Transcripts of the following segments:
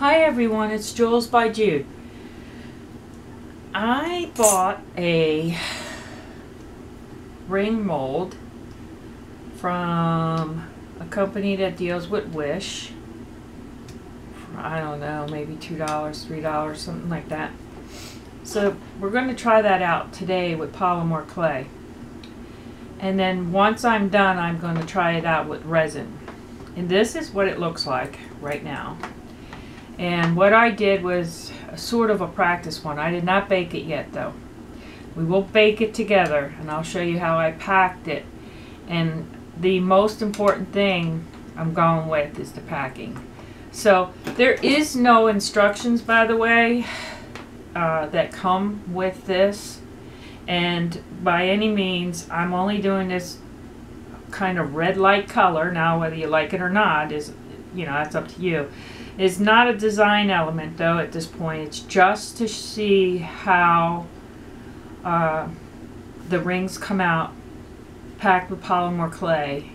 Hi everyone, it's Jules by Jude. I bought a ring mold from a company that deals with Wish. I don't know, maybe $2, $3, something like that. So we're going to try that out today with Polymer clay. And then once I'm done, I'm going to try it out with resin. And this is what it looks like right now. And what I did was sort of a practice one. I did not bake it yet though. We will bake it together and I'll show you how I packed it. And the most important thing I'm going with is the packing. So there is no instructions, by the way, that come with this. And by any means, I'm only doing this kind of red light color. Now whether you like it or not is, you know, that's up to you. It's not a design element though at this point. It's just to see how the rings come out packed with polymer clay.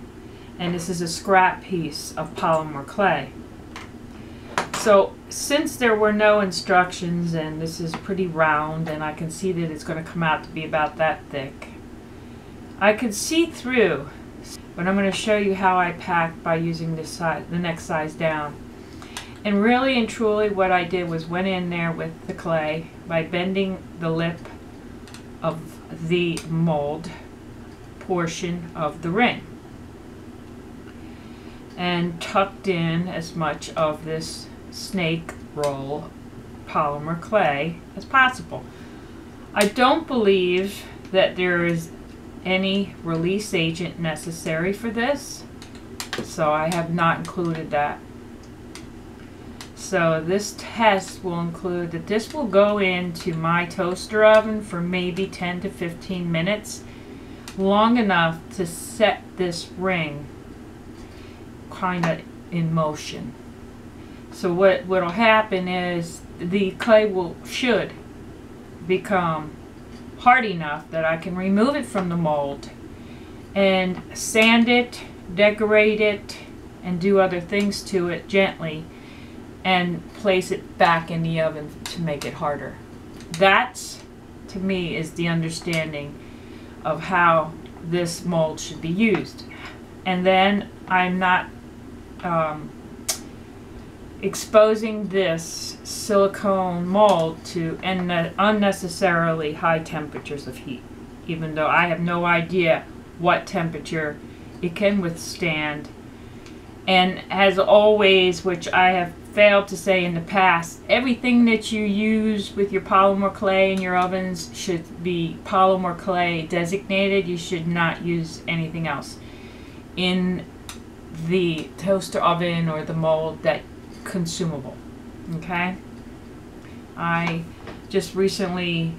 And this is a scrap piece of polymer clay. So since there were no instructions and this is pretty round and I can see that it's going to come out to be about that thick, I could see through, but I'm going to show you how I packed by using this size, the next size down. And really and truly what I did was went in there with the clay by bending the lip of the mold portion of the ring and tucked in as much of this snake roll polymer clay as possible. I don't believe that there is any release agent necessary for this, so I have not included that. So this test will include that this will go into my toaster oven for maybe 10 to 15 minutes, long enough to set this ring kind of in motion. So what'll happen is the clay should become hard enough that I can remove it from the mold and sand it, decorate it, and do other things to it gently and place it back in the oven to make it harder. That's, to me, is the understanding of how this mold should be used. And then I'm not exposing this silicone mold to unnecessarily high temperatures of heat, even though I have no idea what temperature it can withstand. And as always, which I have failed to say in the past, everything that you use with your polymer clay in your ovens should be polymer clay designated. You should not use anything else in the toaster oven or the mold that consumable. Okay, I just recently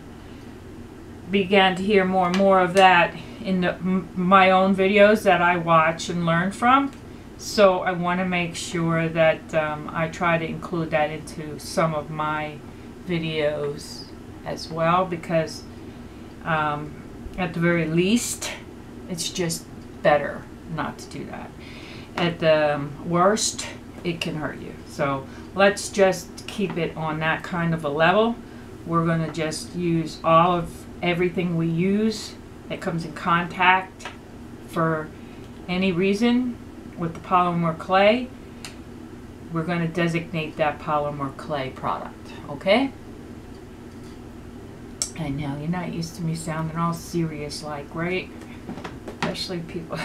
began to hear more and more of that in my own videos that I watch and learn from. So I want to make sure that I try to include that into some of my videos as well, because at the very least it's just better not to do that. At the worst, it can hurt you. So let's just keep it on that kind of a level. We're going to just use all of everything we use that comes in contact for any reason with the polymer clay. We're going to designate that polymer clay product, okay? I know you're not used to me sounding all serious like, right? Especially people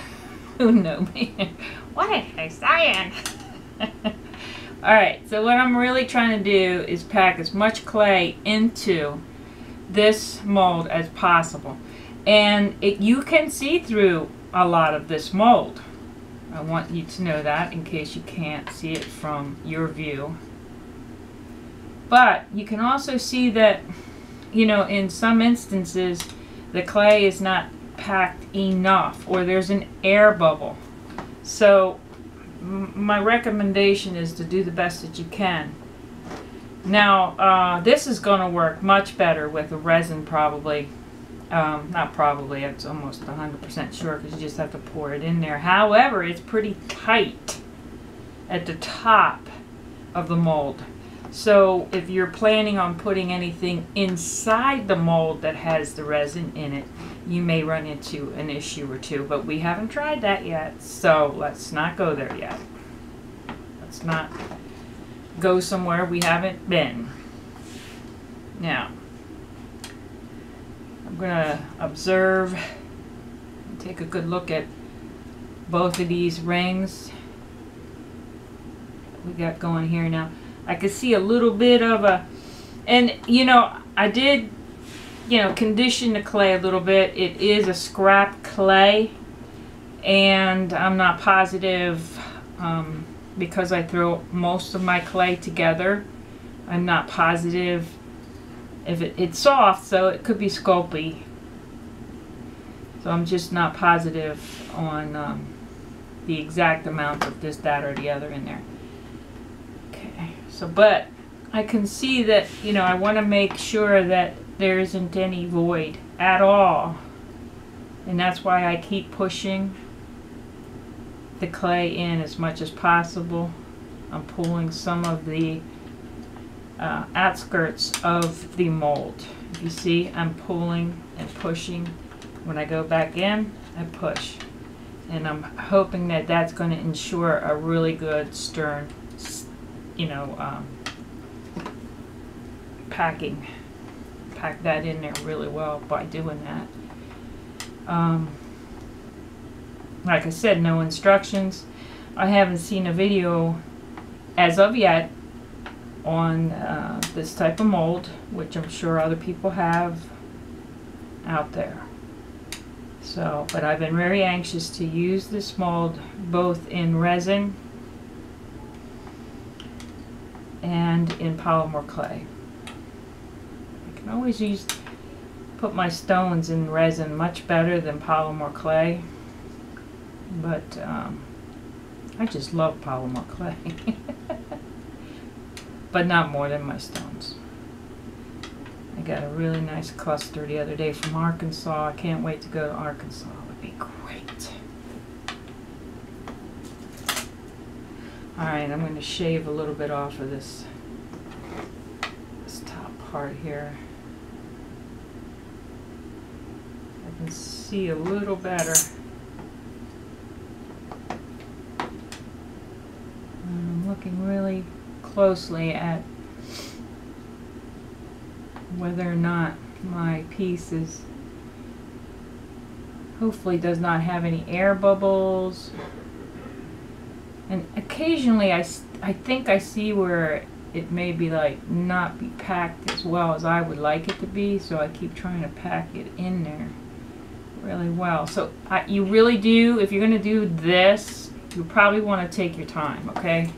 who know me. What is he saying? Alright, so what I'm really trying to do is pack as much clay into this mold as possible. And you can see through a lot of this mold. I want you to know that in case you can't see it from your view. But you can also see that, you know, in some instances the clay is not packed enough, or there's an air bubble. So my recommendation is to do the best that you can. Now this is going to work much better with a resin, probably. Not probably, it's almost 100% sure, because you just have to pour it in there. However, it's pretty tight at the top of the mold. So if you're planning on putting anything inside the mold that has the resin in it, you may run into an issue or two, but we haven't tried that yet, so let's not go there yet. Let's not go somewhere we haven't been. Now, I'm going to observe and take a good look at both of these rings we got going here now. I could see a little bit of a, and you know, I did, you know, condition the clay a little bit. It is a scrap clay, and I'm not positive because I throw most of my clay together. I'm not positive if it's soft, so it could be sculpey. So I'm just not positive on the exact amount of this, that, or the other in there. Okay, so but I can see that, you know, I want to make sure that there isn't any void at all, and that's why I keep pushing the clay in as much as possible. I'm pulling some of the outskirts of the mold. If you see, I'm pulling and pushing. When I go back in, I push, and I'm hoping that that's going to ensure a really good stern, you know, pack that in there really well by doing that. Like I said, no instructions. I haven't seen a video as of yet on this type of mold, which I'm sure other people have out there. So, but I've been very anxious to use this mold both in resin and in polymer clay. I can always put my stones in resin much better than polymer clay, but I just love polymer clay. But not more than my stones. I got a really nice cluster the other day from Arkansas. I can't wait to go to Arkansas. It would be great. Alright, I'm going to shave a little bit off of this top part here. I can see a little better. I'm looking really closely at whether or not my piece is, hopefully does not have any air bubbles. And occasionally I think I see where it may be like not be packed as well as I would like it to be, so I keep trying to pack it in there really well. So you really do, if you're going to do this, you probably want to take your time, okay?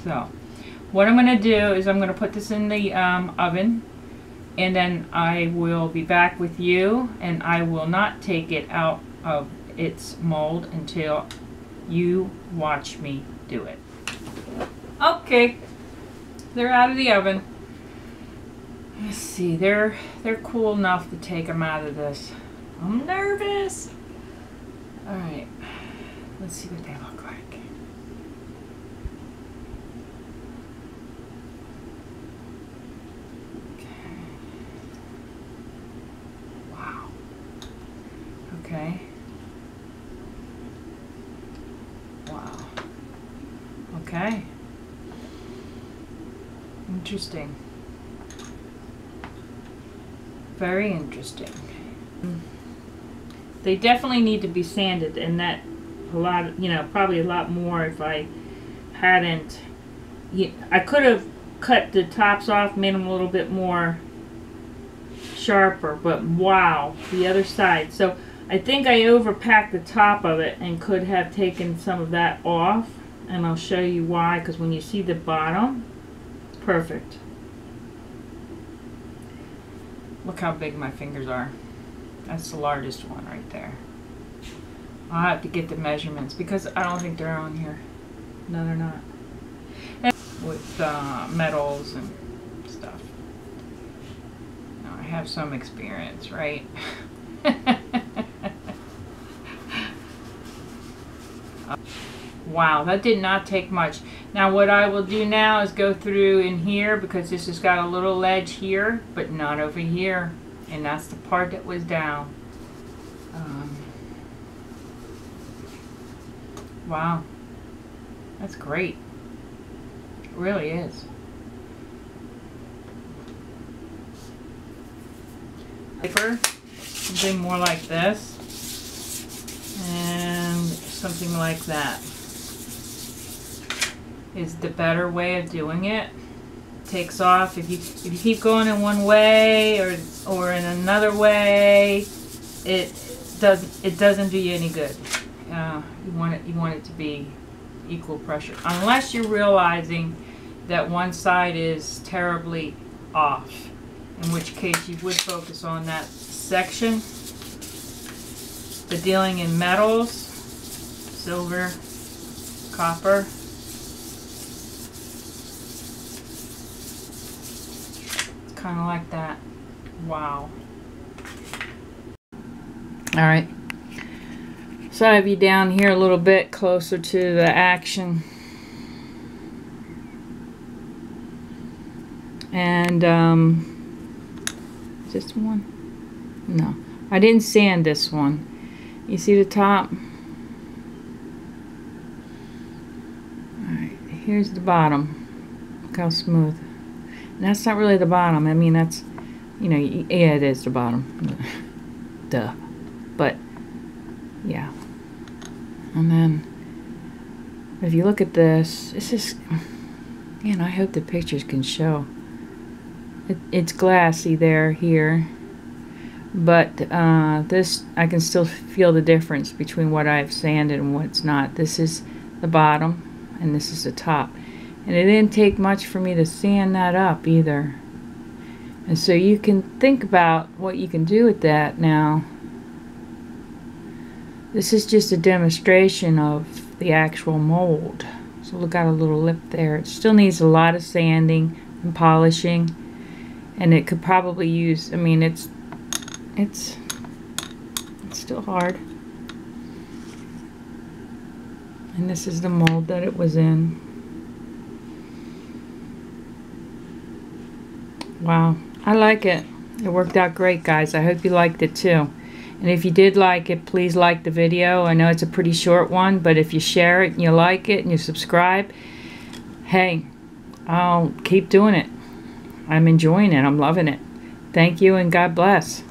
So, what I'm going to do is I'm going to put this in the oven, and then I will be back with you, and I will not take it out of its mold until you watch me do it. Okay, they're out of the oven. Let's see, they're cool enough to take them out of this. I'm nervous. All right, let's see what they look like. Okay. Wow. Okay. Interesting. Very interesting. They definitely need to be sanded, and that a lot, you know, probably a lot more if I hadn't. I could have cut the tops off, made them a little bit more sharper, but wow, the other side. So I think I overpacked the top of it and could have taken some of that off, and I'll show you why, because when you see the bottom, it's perfect. Look how big my fingers are. That's the largest one right there. I'll have to get the measurements because I don't think they're on here. No, they're not. And with metals and stuff. Now, I have some experience, right? Wow, that did not take much. Now what I will do now is go through in here, because this has got a little ledge here, but not over here. And that's the part that was down. Wow. That's great. It really is. Paper, something more like this. And something like that is the better way of doing it. Takes off if you keep going in one way or in another way, it doesn't do you any good. You want it to be equal pressure, unless you're realizing that one side is terribly off, in which case you would focus on that section. But dealing in metals, silver, copper, it's kind of like that. Wow. Alright, so I have you down here a little bit closer to the action. And is this one? No, I didn't sand this one. You see the top? Alright, here's the bottom. Look how smooth. And that's not really the bottom. I mean, that's, you know, yeah, it is the bottom. Duh. But, yeah. And then, if you look at this, this is, man, I hope the pictures can show. It's glassy there, here. But this, I can still feel the difference between what I've sanded and what's not. This is the bottom, and this is the top. And it didn't take much for me to sand that up either. And so you can think about what you can do with that now. This is just a demonstration of the actual mold. So look at a little lip there. It still needs a lot of sanding and polishing. And it could probably use, I mean, it's still hard. And this is the mold that it was in. Wow, I like it. It worked out great, guys. I hope you liked it too. And if you did like it, please like the video. I know it's a pretty short one, but if you share it and you like it and you subscribe, hey, I'll keep doing it. I'm enjoying it. I'm loving it. Thank you and God bless.